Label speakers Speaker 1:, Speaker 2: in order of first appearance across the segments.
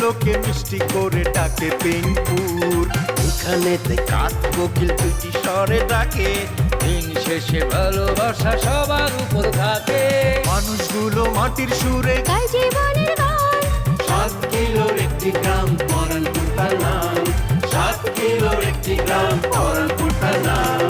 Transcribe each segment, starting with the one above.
Speaker 1: লোকে মিষ্টি করে ডাকে পিনপুর।
Speaker 2: এখানেতে কাক কোকিল দুটি স্বরে ডাকে, দিন শেষে ভালোবাসা সবার উপর থাকে।
Speaker 1: মানুষগুলো মাটির সুরে
Speaker 3: গাই জীবনের গান।
Speaker 2: 7 কিলোর একটি গ্রাম পরানপুর তার নাম, 7 কিলোর একটি গ্রাম পরানপুর তার নাম।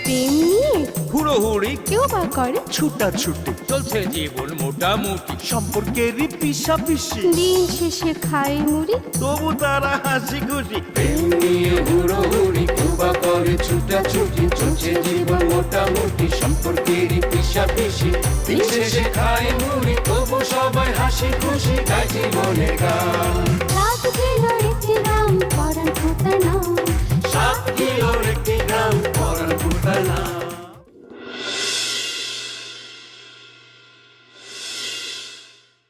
Speaker 3: প্রেম নিয়ে
Speaker 1: হুড়োহুড়ি
Speaker 3: কেউ বা করে
Speaker 1: ছুটাছুটি,
Speaker 2: চলছে জীবন মোটামুটি,
Speaker 1: সম্পর্কেরই পিছাপিছি,
Speaker 3: দিন শেষে খাই মুড়ি।
Speaker 1: তবু তারা হাসি খুশি।
Speaker 2: প্রেম নিয়ে হুড়োহুড়ি কেউ বা করে ছুটাছুটি, চলছে জীবন মোটামুটি, সম্পর্কেরই পিছাপিছি, দিন শেষে খায় মুড়ি, তবু সবাই হাসি খুশি, গায় জীবনের গান।
Speaker 3: 7 কিলোর একটি গ্রাম পরানপুর তার নাম।
Speaker 2: 7 কিলোর একটি গ্রাম পরানপুর তার নাম।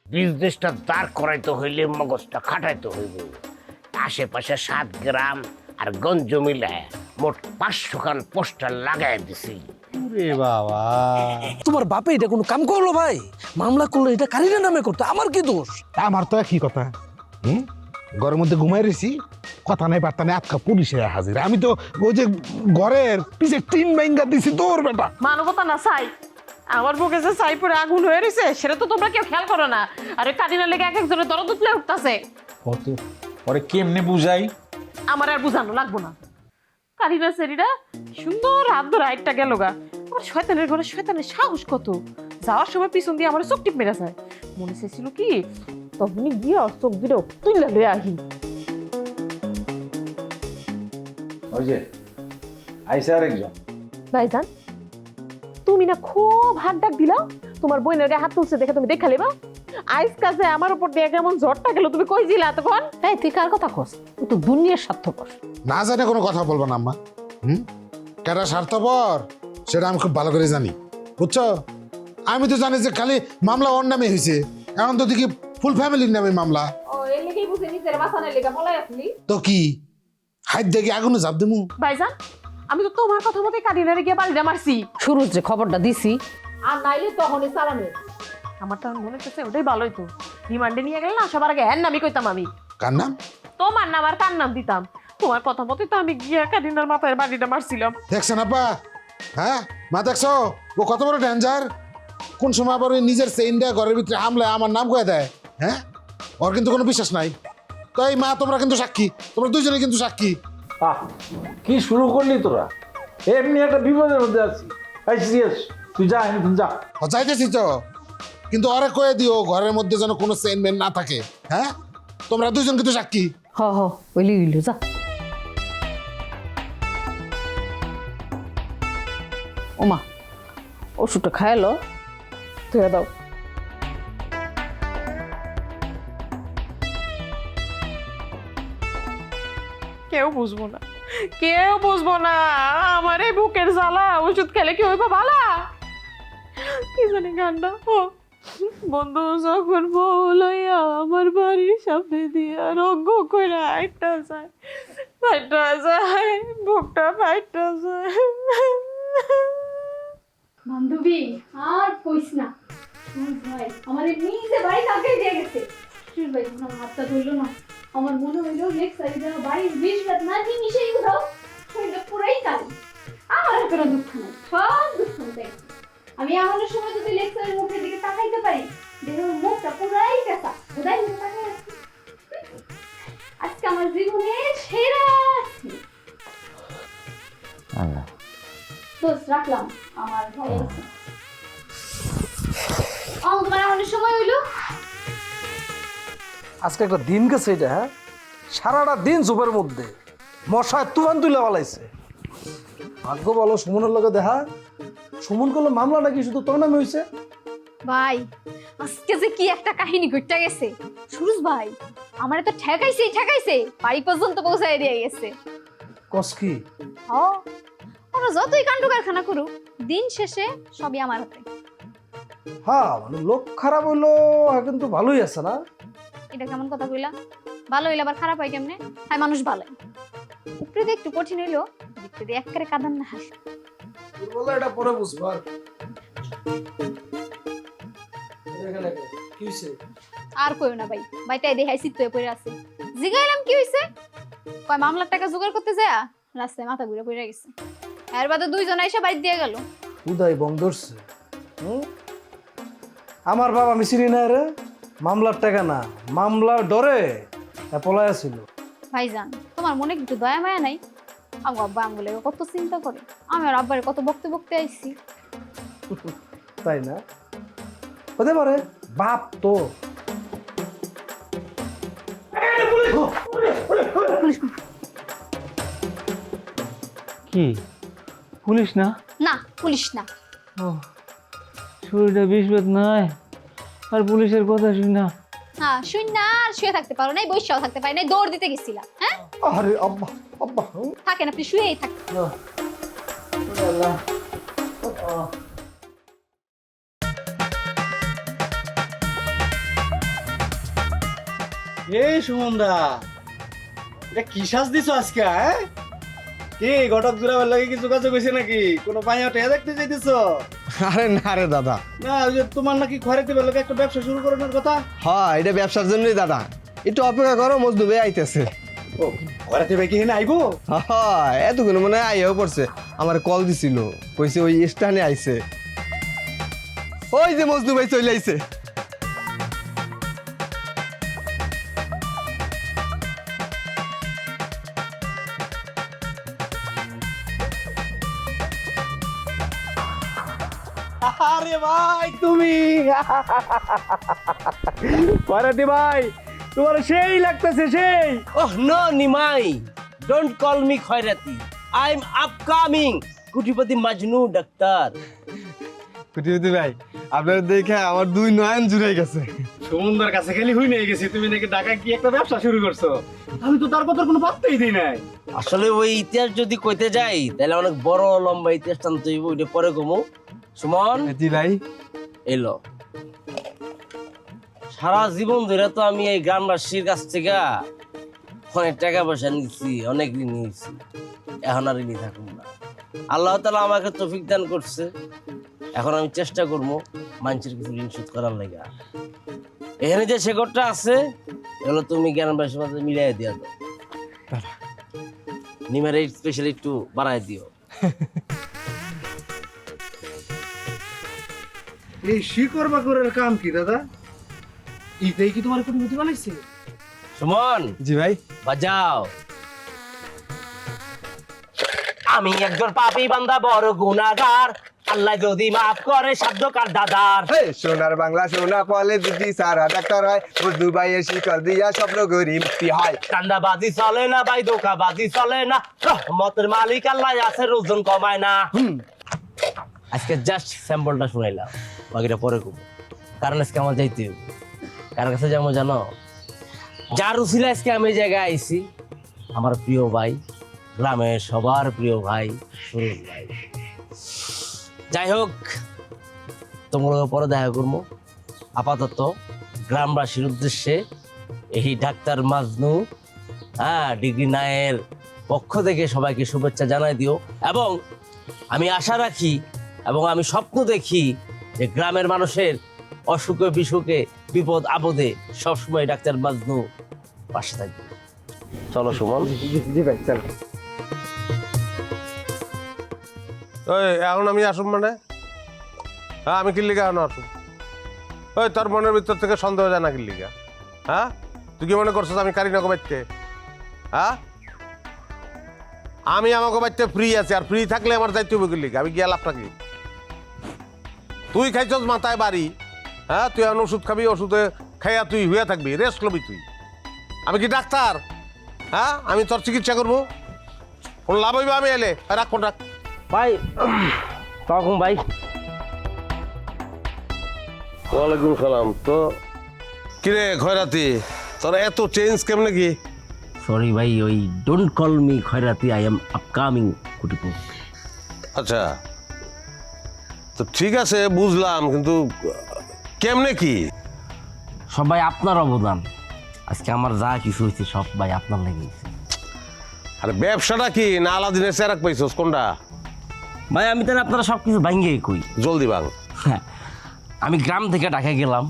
Speaker 4: বিজনেসটা দাঁড় করাইতে হইলে মগজটা খাটাইতে হইব। আশেপাশে 7 গ্রাম আর গঞ্জ মিলায় মোট 500 খান পোস্টার লাগাই দিছি।
Speaker 5: রে বাবা,
Speaker 6: তোমার বাপে এটা কোনো কাম করলো ভাই? মামলা করলো এটা কারিনা নামে করতে, আমার কি দোষ?
Speaker 5: আমার তো একই কথা। ঘরের মধ্যে ঘুমাই রয়েছি, কথা নাই বার্তা নেই, আজকা পুলিশে হাজির। আমি তো ওই যে ঘরের পিছে টিন ব্যাঙ্গা দিছি তোর বেটা।
Speaker 7: মানবতা না চাই, আমার বুকে যে চাই পরে আগুন হয়ে রয়েছে সেটা তো তোমরা কেউ খেয়াল করো না। আর ওই কাটিনা লেগে এক একজনের দরদ উঠলে উঠতেছে।
Speaker 8: কত পরে কেমনে বুঝাই?
Speaker 7: আমার আর বুঝানো লাগবো না। কারিনা সেরিরা সুন্দর হাত ধরে একটা গেল গা। আমার শয়তানের ঘরে শয়তানের সাহস কত! যাওয়ার সময় পিছন দিয়ে আমার চোখ টিপ মেরে যায়। মনে চাইছিল কি তখনই গিয়ে চোখ দিলেও তুইলা লয়ে আহি।
Speaker 8: ওই যে আইসা আরেকজন।
Speaker 7: ভাইজান, তুমি না খুব হাত ডাক দিলা, তোমার বোনের গায়ে হাত তুলছে দেখে তুমি দেখা লেবা। আইস কাছে আমার উপর দিয়ে কেমন ঝড়টা গেল, তুমি কই ছিলা তখন?
Speaker 9: এই তুই কার কথা কস? তুই তো দুনিয়ার স্বার্থপর।
Speaker 5: না জানে কোনো কথা বলবো না আম্মা। কেটা স্বার্থপর সেটা আমি খুব ভালো করে জানি, বুঝছো? আমি তো জানি যে খালি মামলা ওর নামে হয়েছে, এখন তো দেখি ফুল ফ্যামিলির নামে মামলা।
Speaker 7: ও এই লেগেই বুঝে নিজের বাসানের লেগা বলাই আসলি।
Speaker 5: তো কি হাত দেখি আগুনে চাপ দেবো?
Speaker 7: ভাইজান, আমি তো তোমার কথা মতে কাটিনারে গিয়ে বাড়িটা মারছি।
Speaker 9: শুরুর যে খবরটা দিছি,
Speaker 7: আর নাইলে তখনই চালানো। আমার তো মনে হচ্ছে ওটাই ভালোই তো। রিমান্ডে নিয়ে গেলে না সবার আগে হ্যাঁ নামই কইতাম আমি।
Speaker 5: কার নাম?
Speaker 7: তোমার নাম আর কার নাম দিতাম? তোমার কথা মতে তো আমি গিয়ে কাটিনার মাথায় বাড়িটা মারছিলাম।
Speaker 5: দেখছেন আপা? হ্যাঁ মা, দেখছো ও কত বড় ডেঞ্জার? কোন সময় আবার ওই নিজের চেইনটা ঘরের ভিতরে হামলায় আমার নাম কয়ে দেয়। হ্যাঁ, ওর কিন্তু কোনো বিশ্বাস নাই। তো এই মা, তোমরা কিন্তু সাক্ষী, তোমরা দুইজনে কিন্তু সাক্ষী।
Speaker 8: কি শুরু করলি তোরা? এমনি একটা বিপদের মধ্যে আছি। সিরিয়াস, তুই যা, এখন যা।
Speaker 5: যাইতেছি তো, কিন্তু ওরে কয়ে দিও ঘরের মধ্যে যেন কোনো চেইন মেন না থাকে। হ্যাঁ, তোমরা দুইজন কিন্তু সাক্ষী।
Speaker 9: হ ওইলি উইলো যা। ওমা, ওষুধটা খায়ালো,
Speaker 7: ধুয়ে দাও। কেউ বুঝবো না, কেউ বুঝবো না আমার এই বুকের জ্বালা। ওষুধ খেলে কি হইবা ভালা? কি জানি গানটা। ও বন্ধু যখন বউ লইয়া আমার বাড়ির সামনে দিয়া রঙ্গ কইরা আইটা যায়, ফাইটা যায়, বুকটা ফাইটা যায়।
Speaker 3: বান্ধবী আর কইস না, ভাই আমার নিজে বাড়ি কাকে দিয়ে গেছে। ভাই আমার হাতটা ধরলো না, আমার মনে হইলো নেক্সট সাইড যেন বাড়ির 20 রাত না নিমিশেই উঠাও, শরীরটা পুরাই কালি। আমার আর কোনো দুঃখ নাই, সব দুঃখ দেখ। আমি এমন সময় যদি লেকচারের মুখের দিকে তাকাইতে পারি, দেখো মুখটা পুরাই কাঁচা, বোধহয় তাকাই আছে। আজকে আমার জীবনের সেরা দোষ রাখলাম আমার ভাই আছে। তোমার এমন সময় হইলো
Speaker 6: আজকে একটা দিন গেছে এটা। হ্যাঁ, সারাটা দিন জুবের মধ্যে মশায় তুফান তুলে বলাইছে। ভাগ্য বলো সুমনের লগে দেখা, সুমন করলো মামলা নাকি শুধু তোর নামে হয়েছে।
Speaker 3: ভাই আজকে যে কি একটা কাহিনী ঘটতে গেছে। সুরজ ভাই আমারে তো ঠেকাইছে, বাড়ি পর্যন্ত পৌঁছায় দিয়ে গেছে।
Speaker 6: কস কি?
Speaker 3: ওরা যতই কাণ্ড কারখানা করুক, দিন শেষে সবই আমার হাতে।
Speaker 6: হ্যাঁ, মানে লোক খারাপ হইলো কিন্তু ভালোই আছে না?
Speaker 3: এটা কেমন কথা কইলা? ভালো হইলে আবার খারাপ হয় কেমনে? হ্যাঁ, মানুষ ভালো, উপরে একটু কঠিন হইলো, দেখতে দিয়ে একবারে কাঁদান না হাসি।
Speaker 6: বলে এটা পরে বুঝবো আর এখানে কি হইছে?
Speaker 3: আর কইও না ভাই, ভাইটাই দেখাই চিত্ত হয়ে পড়ে আছে। জিগাইলাম কি হইছে, কয় মামলার টাকা জোগাড় করতে যায় রাস্তায় মাথা ঘুরে পড়ে গেছে। এর বাদে দুইজন এসে বাইর দিয়ে গেল।
Speaker 6: উদয় বং ধরছে। আমার বাবা আমি চিনি না রে, মামলার টাকা না, মামলার ডরে পলায় ছিল।
Speaker 3: ভাইজান তোমার মনে একটু দয়া মায়া নাই? আমার আব্বা আঙ্গুলে কত চিন্তা করে, আমি আর আব্বারে কত বকতে বকতে আইছি।
Speaker 6: তাই না? হতে পারে, বাপ তো।
Speaker 10: কি পুলিশ না?
Speaker 3: না পুলিশ না।
Speaker 10: ও শরীরটা বিষবাদ নাই আর পুলিশের কথা শুনি না।
Speaker 3: হ্যাঁ শুন না, আর শুয়ে থাকতে পারো নাই, বইসাও থাকতে পারি নাই, দৌড় দিতে গেছিলা। হ্যাঁ
Speaker 6: আরে আব্বা আব্বা
Speaker 3: থাকেন, আপনি শুয়েই থাকেন।
Speaker 1: এই সুমনদা, এটা কি সাজ দিছো আজকে? হ্যাঁ কি ঘটক জোড়াবার লাগে কি যোগাযোগ হয়েছে নাকি? কোনো পাইয়া টেয়া দেখতে চাইতেছো?
Speaker 11: আরে না রে দাদা,
Speaker 1: না ওই যে তোমার নাকি খয়রাতি বেলাকে একটা ব্যবসা শুরু করানোর কথা।
Speaker 11: হ্যাঁ এটা ব্যবসার জন্যই দাদা, একটু অপেক্ষা করো, মজদু ভাই আইতেছে।
Speaker 1: ও খয়রাতি ভাই কি এখানে আইবো?
Speaker 11: হ্যাঁ এতক্ষণ মনে হয় আইয়াও পড়ছে, আমার কল দিছিল, কইছে ওই স্টানে আইছে। ওই যে মজদু ভাই চলে আইছে।
Speaker 1: আরে ভাই তুমি খয়রাতি ভাই, তোমার সেই লাগতেছে সেই।
Speaker 4: Oh no Nimai, don't call me খয়রাতি, আই এম আপকামিং কুটিপতি মাজনু ডাক্তার।
Speaker 11: কুটিপতি ভাই আপনার দেখে আমার দুই নয়ন জুড়ে গেছে।
Speaker 1: সুমনদার কাছে খালি হুই নিয়ে গেছি তুমি নাকি ঢাকা কি একটা ব্যবসা শুরু করছো। আমি তো তার কথা কোনো পাত্তাই দিই নাই।
Speaker 4: আসলে ওই ইতিহাস যদি কইতে যাই তাহলে অনেক বড় লম্বা ইতিহাস টানতে হইব, ওইটা পরে কমু। সুমন
Speaker 11: জি ভাই।
Speaker 4: এলো সারা জীবন ধরে তো আমি এই গ্রামবাসীর কাছ থেকে অনেক টাকা পয়সা নিচ্ছি, অনেক ঋণ নিয়েছি, এখন আর ঋণী থাকুন না। আল্লাহ তাআলা আমাকে তৌফিক দান করছে, এখন আমি চেষ্টা করবো মানুষের কিছু ঋণ শোধ করার লাগা। এখানে যে শেকড়টা আছে এগুলো তুমি গ্রামবাসীর মধ্যে মিলাই দিয়া দাও, নিমের স্পেশালি একটু বাড়াই দিও।
Speaker 1: এই শিকড় বাকড়ের কাম কি দাদা? এইটাই কি তোমার কুটিপতি বানাইছে?
Speaker 4: সুমন
Speaker 11: জি ভাই।
Speaker 4: বাজাও। আমি একজন পাপী বান্দা, বড় গুনাহগার, আল্লাহ যদি মাফ করে সাধ্য কার দাদার।
Speaker 11: সোনার বাংলা সোনা ফলে যদি সারা ডাক্তার হয়, মজদু ভাইয়ের শিকল দিয়া স্বপ্ন গরি মুক্তি হয়।
Speaker 4: কান্দাবাজি চলে না ভাই, ধোকাবাজি চলে না, রহমতের মালিক আল্লাহ আছে, রোজন কমায় না। আজকে জাস্ট স্যাম্পলটা শুনাইলাম, বাকিটা পরে করবো, কারণ আজকে আমার যাইতে হবে। কার কাছে যাবো জানো? যার উছিলা আজকে আমি এই জায়গায় আইছি, আমার প্রিয় ভাই, গ্রামের সবার প্রিয় ভাই সুরজ ভাই। যাই হোক, তোমরা পরে দেখা করবো। আপাতত গ্রামবাসীর উদ্দেশ্যে এই ডাক্তার মাজনু ডিগ্রি 9 পক্ষ থেকে সবাইকে শুভেচ্ছা জানাই দিও। এবং আমি আশা রাখি এবং আমি স্বপ্ন দেখি যে গ্রামের মানুষের অসুখে বিসুখে বিপদ আপদে সবসময় ডাক্তার মাজনু পাশে থাকবে। চলো সুমন।
Speaker 11: জি ভাই চল।
Speaker 12: এখন আমি আসুন মানে? হ্যাঁ আমি কিল্লিগা এখন আসুন? ওই তোর মনের ভিতর থেকে সন্দেহ যায় না কিল্লিগা? হ্যাঁ তুই কি মনে করছিস আমি কারি না বাইতে? হ্যাঁ আমি আমাকে বাইতে ফ্রি আছি, আর ফ্রি থাকলে আমার দায়িত্ব হবে কিল্লিগা? আমি গিয়ে লাভটা কি? তুই খাইছস মাথায় বাড়ি, হ্যাঁ তুই এখন ওষুধ খাবি, ওষুধে খাইয়া তুই হইয়া থাকবি, রেস্ট লবি তুই। আমি কি ডাক্তার? হ্যাঁ আমি তোর চিকিৎসা করবো? কোন লাভ হইবে আমি এলে? রাখ ফোন রাখ
Speaker 4: ভাই। তখন ভাই
Speaker 12: ওয়ালাইকুম সালাম। তো কিরে খয়রাতি, তোরা এত চেঞ্জ কেমনে কি?
Speaker 4: সরি ভাই, ওই ডোন্ট কল মি খয়রাতি, আই এম আপকামিং কুটিপতি।
Speaker 12: আচ্ছা তো ঠিক আছে বুঝলাম, কিন্তু কেমনে কি?
Speaker 4: সবাই আপনার অবদান, আজকে আমার যা কিছু হয়েছে সব ভাই আপনার লেগেছে।
Speaker 12: আরে ব্যবসাটা কি না আলাদিনের চেরাক পাইছস কোনটা?
Speaker 4: ভাই আমি তাহলে আপনারা সব কিছু ভাঙ্গে কই।
Speaker 12: জলদি বাং।
Speaker 4: হ্যাঁ, আমি গ্রাম থেকে ঢাকায় গেলাম।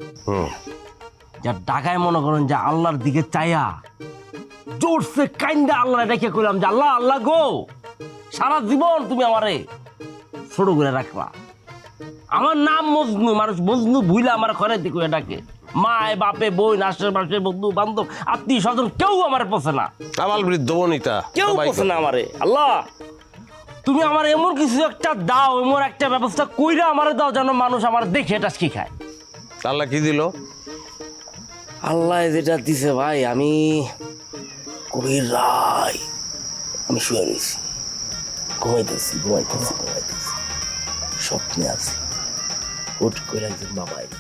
Speaker 4: যা ঢাকায় মনে করেন যে আল্লাহর দিকে চাইয়া জোরসে কাইন্দা আল্লাহ ডেকে কইলাম যে আল্লাহ আল্লাহ গো, সারা জীবন তুমি আমারে ছোট করে রাখবা। আমার নাম মজনু, মানুষ মজনু ভুইলা আমার ঘরে দিকে ডাকে। মায় বাপে বোন আশেপাশে বন্ধু বান্ধব আত্মীয় স্বজন কেউ আমার পছে না।
Speaker 12: আবাল বৃদ্ধ বনিতা
Speaker 4: কেউ পছে না আমারে। আল্লাহ তুমি আমার এমন কিছু একটা দাও, এমন একটা ব্যবস্থা কইরা আমারে দাও যেন মানুষ আমার দেখে টাস্কি খায়।
Speaker 12: আল্লাহ কি দিল?
Speaker 4: আল্লাহ যেটা দিছে ভাই, আমি কবির রায়, আমি শুয়ে রয়েছি, ঘুমাইতেছি ঘুমাইতেছি ঘুমাইতেছি, স্বপ্নে আছি। হুট করে একজন বাবা এলো।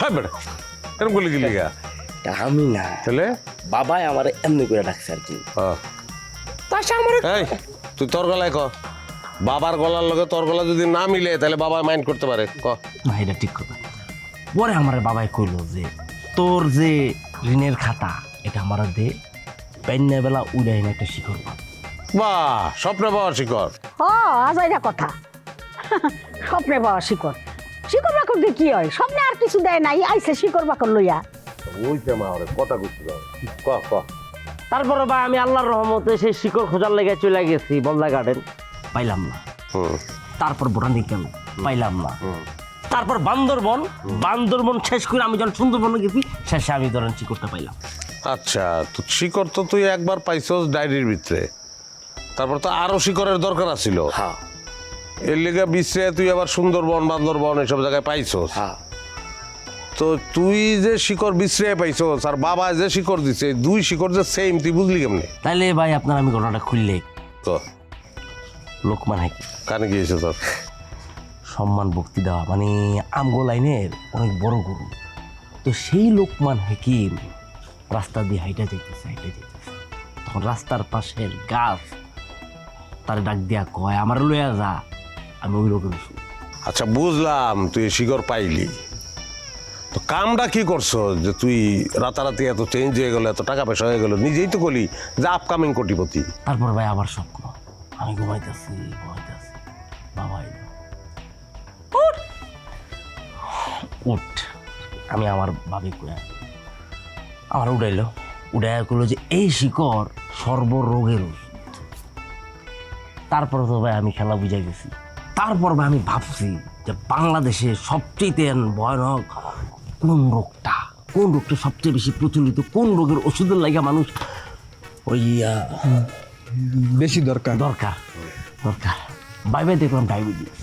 Speaker 12: হ্যাঁ বেটা, এরকম বলি গেলি গা?
Speaker 4: আমি না,
Speaker 12: তাহলে
Speaker 4: বাবাই আমার এমনি করে ডাকছে আর কি।
Speaker 12: এই তুই তোর গলায় ক, বাবার গলার লগে তোর গলা যদি না মিলে তাহলে বাবা মাইন্ড করতে পারে। ক
Speaker 4: না, এটা ঠিক কথা। পরে আমার বাবাই কইল যে তোর যে ঋণের খাতা এটা আমার দে, পেন্না বেলা উড়াই না একটা শিখর।
Speaker 12: বাহ, স্বপ্নে পাওয়ার শিকর।
Speaker 9: ও আজাইরা কথা, স্বপ্নে পাওয়া শিকড়। শিকড় বাকর দিয়ে কি হয়? স্বপ্নে আর কিছু দেয় নাই, আইসে শিকড় বাকর লইয়া।
Speaker 12: ওই যে মা ওরে কথা কইছিল। ক ক।
Speaker 4: তারপরে ভাই আমি আল্লাহর রহমতে সেই শিকড় খোঁজার লেগে চলে গেছি বলদা গার্ডেন, পাইলাম না। তারপর বোটানিক গেল, পাইলাম না। তারপর বান্দরবন, বান্দরবন শেষ করে আমি যখন সুন্দরবনে গেছি, শেষে আমি ধরেন শিকড়টা পাইলাম।
Speaker 12: আচ্ছা, তো শিকড় তো তুই একবার পাইছস ডায়েরির ভিতরে, তারপর তো আরো শিকড়ের দরকার আছিল।
Speaker 4: হ্যাঁ,
Speaker 12: এর লেগে বিশ্রে তুই আবার সুন্দরবন বান্দরবন এসব জায়গায় পাইছস।
Speaker 4: হ্যাঁ,
Speaker 12: তো তুই যে শিকড় বিশ্রে পাইছস আর বাবা যে শিকড় দিছে, দুই শিকড় যে সেম, তুই বুঝলি কেমনে?
Speaker 4: তাইলে ভাই আপনার আমি ঘটনাটা খুললে
Speaker 12: তো
Speaker 4: লোকমান হাকিম
Speaker 12: কানে গিয়েছে তোর
Speaker 4: সম্মান ভক্তি দেওয়া, মানে আমগো লাইনের অনেক বড় গুরু। তো সেই লোকমান হাকিম রাস্তা দিয়ে হাইটা যেতেছে হাইটা যেতেছে, তখন রাস্তার পাশের গাছ তার ডাক দিয়া কয় আমার লইয়া যা, আমি ওই লোকের।
Speaker 12: আচ্ছা বুঝলাম, তুই শিকড় পাইলি, তো কামটা কি করছো যে তুই রাতারাতি এত চেঞ্জ হয়ে গেল, এত টাকা পয়সা হয়ে গেল? নিজেই তো বলি যে আপকামিং কোটিপতি।
Speaker 4: তারপর ভাই আবার স্বপ্ন, আমি ঘুমাইতেছি ঘুমাইতেছি, বাবা এলো, উঠ। আমি আমার ভাবি কয়ে আমার উঠাইলো, উঠাইয়া করলো যে এই শিকড় সর্বরোগের ওষুধ। তারপর তো ভাই আমি খেলা বুঝাই গেছি। তারপর ভাই আমি ভাবছি যে বাংলাদেশে সবচেয়ে ভয়ানক কোন রোগটা, কোন রোগটা সবচেয়ে বেশি প্রচলিত, কোন রোগের ওষুধের লাগে মানুষ ওই
Speaker 11: বেশি দরকার
Speaker 4: দরকার দরকার ভাই দেখলাম ডায়াবেটিস।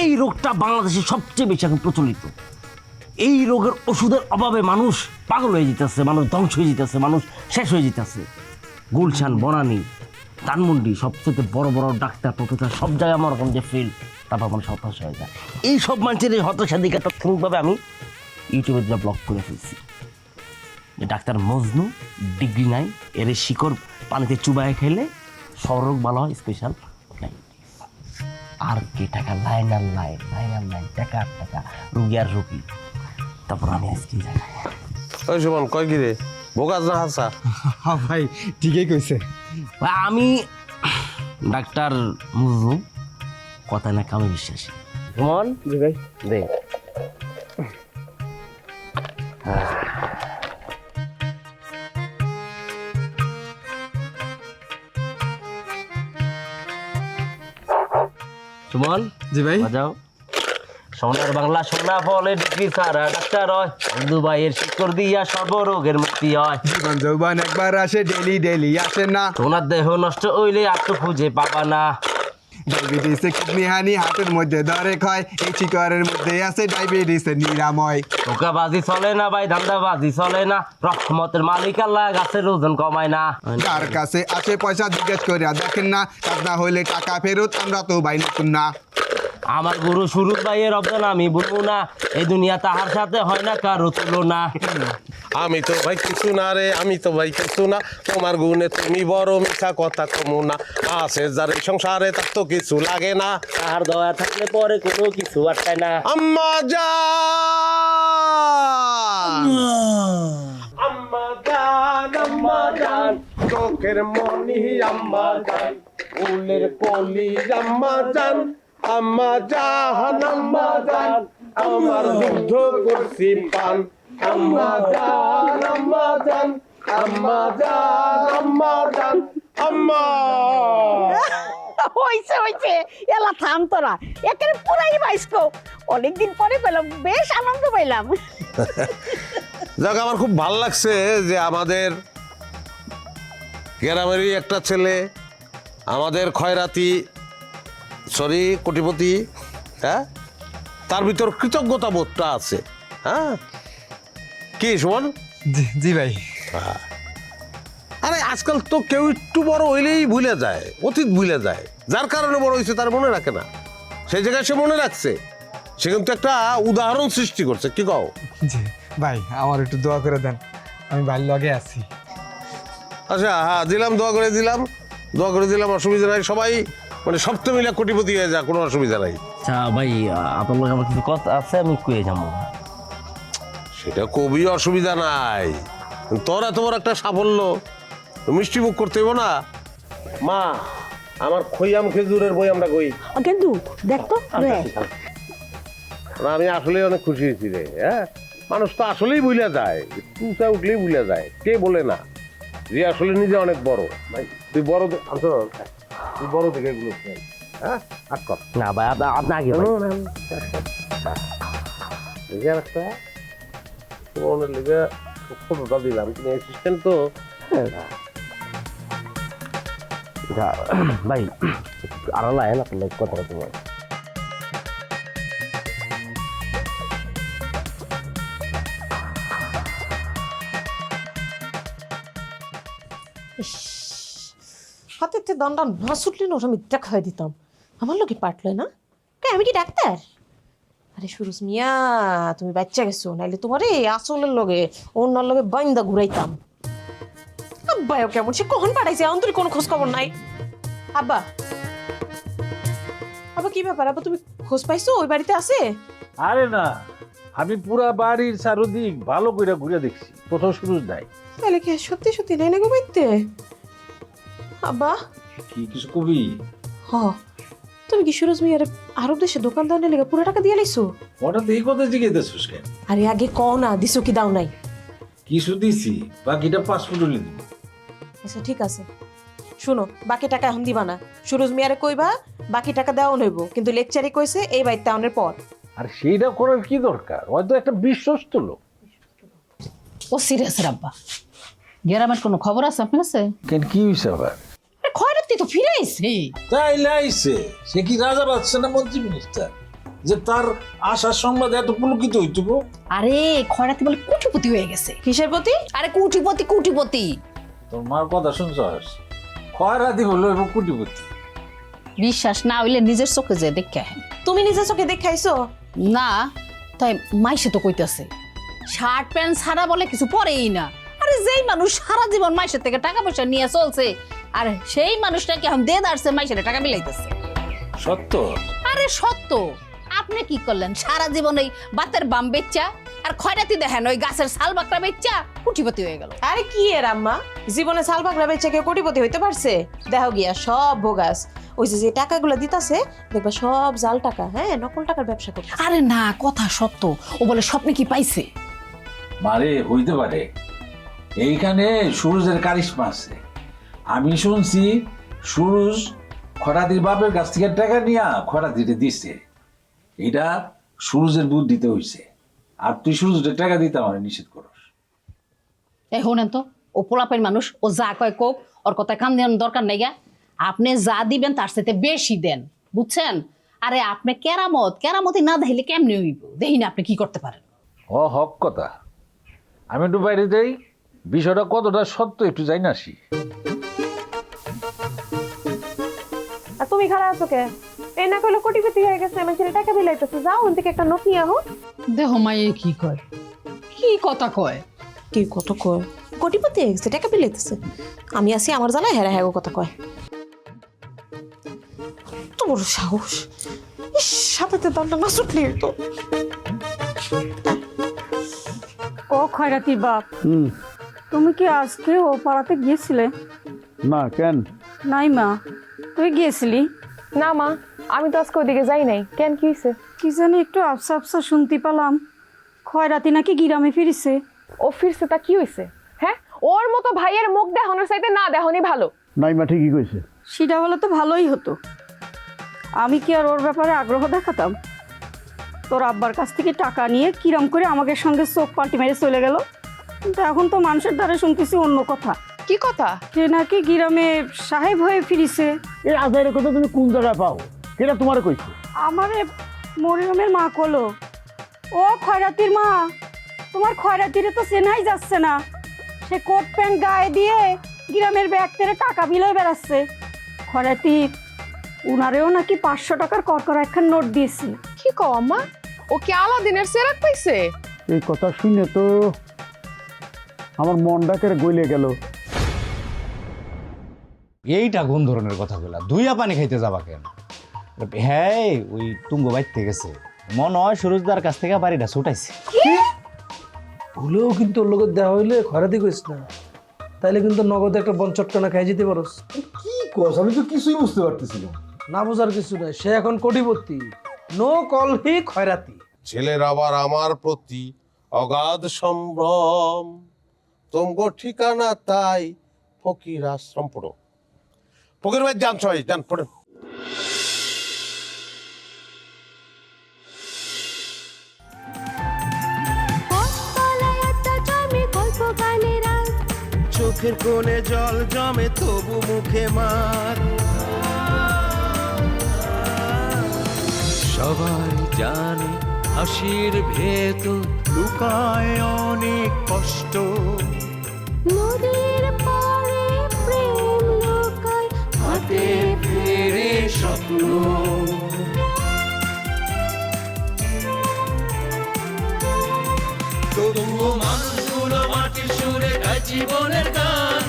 Speaker 4: এই রোগটা বাংলাদেশে সবচেয়ে বেশি এখন প্রচলিত। এই রোগের ওষুধের অভাবে মানুষ পাগল হয়ে যেতেছে, মানুষ ধ্বংস হয়ে যেতেছে, মানুষ শেষ হয়ে যেতেছে। গুলশান, বনানী, ধানমন্ডি সবচেয়ে বড় বড় ডাক্তার প্রফেসর সব জায়গায় আমার রকম যে ফিল্ড, তারপর মানুষ হতাশ হয়ে যায়। এই সব মানুষের এই হতাশাদিকে তাৎক্ষণিকভাবে আমি ইউটিউবে যা ব্লগ করে ফেলছি যে ডাক্তার মজনু ডিগ্রি নাই, এর শিকড় পানিতে চুবায় খেলে সরোগ ভালো হয়, স্পেশাল আর কি টাকা লাইন আর লাইন, লাইন আর লাইন, টাকা আর টাকা, রুগী আর রুগী। তারপর আমি আজকে জানাই
Speaker 12: ওই সুমন কয় কি রে, বোকাস না হাসা?
Speaker 11: হ্যাঁ ভাই, ঠিকই কইছে।
Speaker 4: আমি ডাক্তার মজনু, কথা না কামে বিশ্বাসী। সুমন দে সুমন।
Speaker 11: জি ভাই।
Speaker 4: বাজাও। সোনার বাংলা সোনা ফলে ডিগ্রি সারা ডাক্তার হয়, দুবাইয়ের শিকড় দিয়া সর্বরোগের মুক্তি হয়।
Speaker 11: জীবন যৌবন একবার আসে, ডেলি ডেলি আসে না।
Speaker 4: সোনার দেহ নষ্ট হইলে আর তো খুঁজে পাবা না।
Speaker 11: ডায়াবেটিসে কিডনি হানি, হাতের মধ্যে ধরে ক্ষয়, এই শিকড়ের মধ্যে আছে ডায়াবেটিসের নিরাময়।
Speaker 4: ধোকাবাজি চলে না ভাই, ধান্দাবাজি চলে না, রহমতের মালিক আল্লাহ গাছের ওজন কমায় না।
Speaker 11: যার কাছে আছে পয়সা জিজ্ঞেস করিয়া দেখেন না, কাজ না হইলে টাকা ফেরত, আমরা তো ভাই নতুন না।
Speaker 4: আমার গুরু সুরুজ ভাইয়ের অবদান আমি বলবো না, এই দুনিয়া তাহার সাথে হয় না কারো তুলনা।
Speaker 12: আমি তো ভাই কিছু না রে, আমি তো ভাই কিছু না, তোমার গুণে তুমি বড়, মিথ্যা কথা কমু না। আছে যার এই সংসারে তার তো কিছু লাগে না,
Speaker 4: তাহার দয়া থাকলে পরে কোনো কিছু আটকায় না।
Speaker 12: আম্মা জান, আম্মা জান, আম্মা জান, চোখের মনি আম্মা জান, ফুলের কলি আম্মা জান, আম্মা জান, আম্মা জান, আমার দুগ্ধ করছি পান, আম্মা জান, আম্মা জান, আম্মা জান, আম্মা জান, আম্মা।
Speaker 9: হইছে হইছে, এলা থাম তোরা, একেবারে পুরাই বাইস্কো। অনেকদিন পরে পেলাম, বেশ আনন্দ পাইলাম।
Speaker 12: যাক, আমার খুব ভালো লাগছে যে আমাদের গ্রামেরই একটা ছেলে, আমাদের খয়রাতি কোটিপতি, হ্যাঁ, তার ভিতর কৃতজ্ঞতা বোধটা আছে। হ্যাঁ, কি সুমন?
Speaker 11: জি ভাই।
Speaker 12: আরে আজকাল তো কেউ একটু বড় হইলেই ভুলে যায়, অতীত ভুলে যায়। যার কারণে বড় হয়েছে তার মনে রাখে না, সেই জায়গায় সে মনে রাখছে। সে কিন্তু একটা উদাহরণ সৃষ্টি করছে। কি কও?
Speaker 11: জি ভাই, আমার একটু দোয়া করে দেন, আমি ভালো লগে আছি।
Speaker 12: আচ্ছা, হ্যাঁ দিলাম, দোয়া করে দিলাম, অসুবিধা নাই। সবাই মানে সপ্তম মিলা কোটিপতি হয়ে যা, কোনো অসুবিধা নাই।
Speaker 4: আচ্ছা ভাই, আপনার লোক আমার কিছু কথা আছে, আমি কয়ে যাবো।
Speaker 12: সেটা কবি, অসুবিধা নাই। তোর এত বড় একটা সাফল্য, মিষ্টি মুখ করতে হইব না। মা, আমার খইয়াম খেজুরের বই আমরা কই।
Speaker 9: কিন্তু দেখ তো রে,
Speaker 12: আমি আসলে অনেক খুশি হয়েছি রে। হ্যাঁ, মানুষ তো আসলেই ভুলে যায়, তুষা উঠলেই ভুলে যায়, কে বলে না যে আসলে নিজে অনেক বড়। ভাই তুই বড়, তুই বড় থেকে এগুলো। হ্যাঁ, আট কর
Speaker 4: না ভাই, আপনি আগে
Speaker 12: একটা তোমার লেগে ফটোটা দিলাম, তুমি অ্যাসিস্ট্যান্ট তো।
Speaker 4: ভাই আড়াল আয় না, আপনার কথা তোমার।
Speaker 7: হাতে দণ্ডা না ছুটলে না, ওটা মিথ্যা খাওয়াই দিতাম। আমার লোকে পারলে না, আমি কি ডাক্তার? আরে সুরজ মিয়া, তুমি বাচ্চা গেছো, নাইলে তোমার এই আসলের লগে অন্যর লগে বাইন্দা ঘুরাইতাম। আব্বাও কেমন, সে কখন পাঠাইছে, এখন তোর কোনো খোঁজ খবর নাই। আব্বা, আব্বা কি ব্যাপার? আব্বা তুমি খোঁজ পাইছো ওই বাড়িতে আছে?
Speaker 8: আরে না, আমি পুরা বাড়ির চারদিক ভালো করে ঘুরে দেখছি, কোথাও সুরজ নাই।
Speaker 7: তাহলে কি সত্যি সত্যি নাই না গো বাইতে? আব্বা
Speaker 8: কি কিছু কবি?
Speaker 7: হ, তুমি কি সুরজ মিয়ার আরব দেশে দোকানদারের লেগে পুরো টাকা দিয়ে লাইছো?
Speaker 8: হঠাৎ এই কথা জিজ্ঞেস কেন?
Speaker 7: আরে আগে কও না, দিছো কি দাও নাই?
Speaker 8: কিছু দিছি, বাকিটা পাসপোর্ট হলে দিব।
Speaker 7: আচ্ছা ঠিক আছে, শুনো, বাকি টাকা এখন দিবা না। সুরজ মিয়ারে কইবা বাকি টাকা দেওয়া হইব, কিন্তু লেকচারে কইছে এই বাড়িতে আউনের পর।
Speaker 8: আর সেইটা করার কি দরকার? হয়তো একটা বিশ্বস্ত লোক।
Speaker 9: ও সিরিয়াস রাব্বা, গ্রামের কোনো খবর আছে আপনার কাছে?
Speaker 8: কেন, কি হয়েছে আবার?
Speaker 9: খয়রাতি তো ফিরে আইছে।
Speaker 8: তাই লাইছে, সে কি রাজা বাদশা না মন্ত্রী মিনিস্টার যে তার আশার সংবাদ এত পুলকিত হইতুব?
Speaker 9: আরে খয়রাতি বলে কোটিপতি হয়ে গেছে।
Speaker 7: কিসের প্রতি?
Speaker 9: আরে কোটিপতি কোটিপতি।
Speaker 8: তোর মার কথা শুনছস? খয়রাতি হলো এবং কোটিপতি।
Speaker 9: বিশ্বাস না হইলে নিজের চোখে যে দেখে।
Speaker 7: তুমি নিজের চোখে দেখাইছো?
Speaker 9: না, তাই মাইসে তো কইতাছে শার্ট প্যান্ট ছাড়া বলে কিছু পরেই না। আরে যেই মানুষ সারা জীবন মাইসের থেকে টাকা পয়সা নিয়ে চলছে, আর সেই মানুষটাকে এখন দিয়ে দাঁড়ছে মাইসের টাকা বিলাইতেছে।
Speaker 8: সত্য?
Speaker 9: আরে সত্য। আপনি কি করলেন? সারা জীবন ওই বাতের বাম বেচ্চা আর খয়রাতি দেখেন ওই গাছের শাল বাকড়া বেচ্চা কোটিপতি হয়ে গেল।
Speaker 7: আরে কি এর আম্মা, জীবনে শাল বাকড়া বেচা কেউ কোটিপতি হইতে পারছে? দেখো গিয়া সব বোগাস। ওই যে টাকাগুলো দিতাছে দেখবা সব জাল টাকা, হ্যাঁ, নকল টাকার ব্যবসা করছে।
Speaker 9: আরে না, কথা সত্য। ও বলে স্বপ্নে কি পাইছে।
Speaker 8: মারে হইতে পারে, এইখানে সুরজের কারিশমা আছে। আমি শুনছি সুরজ খরাদির বাপের কাছ থেকে টাকা নিয়ে খরাদিতে দিচ্ছে। এটা সুরজের বুদ্ধিতে হইছে। আর তুই সুরজের টাকা দিতে আমার নিষেধ করস?
Speaker 9: এই শোনেন তো, ও পোলাপের মানুষ, ও যা কয় কোক, ওর কথায় কান দেওয়ার দরকার নেই গা। আপনি যা দিবেন তার সাথে বেশি দেন, বুঝছেন? আরে আপনি কেরামতি না দেখলে কেমনে হইব? দেখি না আপনি কি করতে পারেন।
Speaker 8: ও হক কথা। আমি একটু বাইরে যাই, বিষয়টা কতটা সত্য একটু যাই না আসি।
Speaker 7: আর তুমি খারাপ আছো কে? এই না কইলে কোটিপতি হয়ে গেছে, আমার ছেলে টাকা বিলাইতেছে, যাও ওন থেকে একটা নোট নিয়ে আহো।
Speaker 9: দেহ মায়ে কি কয়, কি কথা কয়?
Speaker 7: কি কত কয়? কোটিপতি হয়ে গেছে, টাকা বিলাইতেছে। আমি আছি আমার জ্বালায়, হ্যাঁ হ্যাঁ কথা কয়। তো বড় সাহস! ইস, সাথে দণ্ডা না ছুটলি তো।
Speaker 13: ও খয়রাতির বাপ, তুমি কি আজকে ও পাড়াতে গিয়েছিলে?
Speaker 8: না, কেন?
Speaker 13: নাই মা, তুই গিয়েছিলি?
Speaker 7: না মা, আমি তো আজকে ওইদিকে যাই নাই। কেন, কি হয়েছে?
Speaker 13: কি জানি একটু আফসা আফসা শুনতে পেলাম, খয়রাতি নাকি গ্রামে ফিরেছে।
Speaker 7: ও ফিরছে, তা কি হয়েছে? হ্যাঁ, ওর মতো ভাইয়ের মুখ দেখানোর চাইতে না দেখানোই ভালো।
Speaker 10: নাইমা ঠিকই কইছে।
Speaker 13: সেটা হলে তো ভালোই হতো। আমি কি আর ওর ব্যাপারে আগ্রহ দেখাতাম? তোর আব্বার কাছ থেকে টাকা নিয়ে কিরম করে আমাকে সঙ্গে চোখ পাল্টি মেরে চলে গেল। কিন্তু এখন তো মানুষের দ্বারা শুনতেছি অন্য কথা।
Speaker 7: কি কথা?
Speaker 13: সে নাকি গ্রামে সাহেব হয়ে ফিরিছে।
Speaker 10: এই আজাইরের কথা তুমি কোন জায়গায় পাও? কেটা তোমারে কইছে?
Speaker 13: আমারে মরিয়মের মা কলো। ও খয়রাতির মা, তোমার খয়রাতিরে তো চেনাই যাচ্ছে না। সে কোট প্যান্ট গায়ে দিয়ে গ্রামের ব্যাগ থেকে টাকা বিলে বেড়াচ্ছে। খয়রাতি উনারেও নাকি 500 টাকার করকরা একখান নোট দিয়েছে।
Speaker 7: কি কও আম্মা? ও কি আলাদিনের চেরাগ পাইছে?
Speaker 10: এই কথা শুনে তো আমার মনটাকে গইলে গেল।
Speaker 1: এইটা কোন ধরনের কথা বলা? দুইয়া পানি খাইতে যাবা কেন? হ্যাঁ, ওই তুঙ্গ বাইতে গেছে, মনে হয় সুরজদার কাছ থেকে বাড়িটা ছুটাইছে।
Speaker 6: ভুলেও কিন্তু ওর লোকের দেওয়া হইলে খয়রাতি করিস না, তাইলে কিন্তু নগদে একটা বনচটকানা খাই যেতে পারস।
Speaker 5: কি কস? আমি তো কিছুই বুঝতে পারতেছি না।
Speaker 6: না বোঝার কিছু নাই, সে এখন কোটিপতি। নো কল হি খয়রাতি।
Speaker 12: ছেলের আবার আমার প্রতি অগাধ সম্ভ্রম, তোমগো ঠিকানা তাই ফকির আশ্রম। পড়ো ফকির ভাই, যান সবাই যান, পড়েন।
Speaker 2: চোখের কোণে জল জমে তবু মুখে মার। সবাই জানে হাসির ভেতর লুকায় অনেক কষ্ট।
Speaker 3: নদীর পাড়ে প্রেম লোকায়,
Speaker 2: হাতে ফেরে স্বপ্ন। তবুও মানুষগুলো মাটির সুরে গায় জীবনের গান।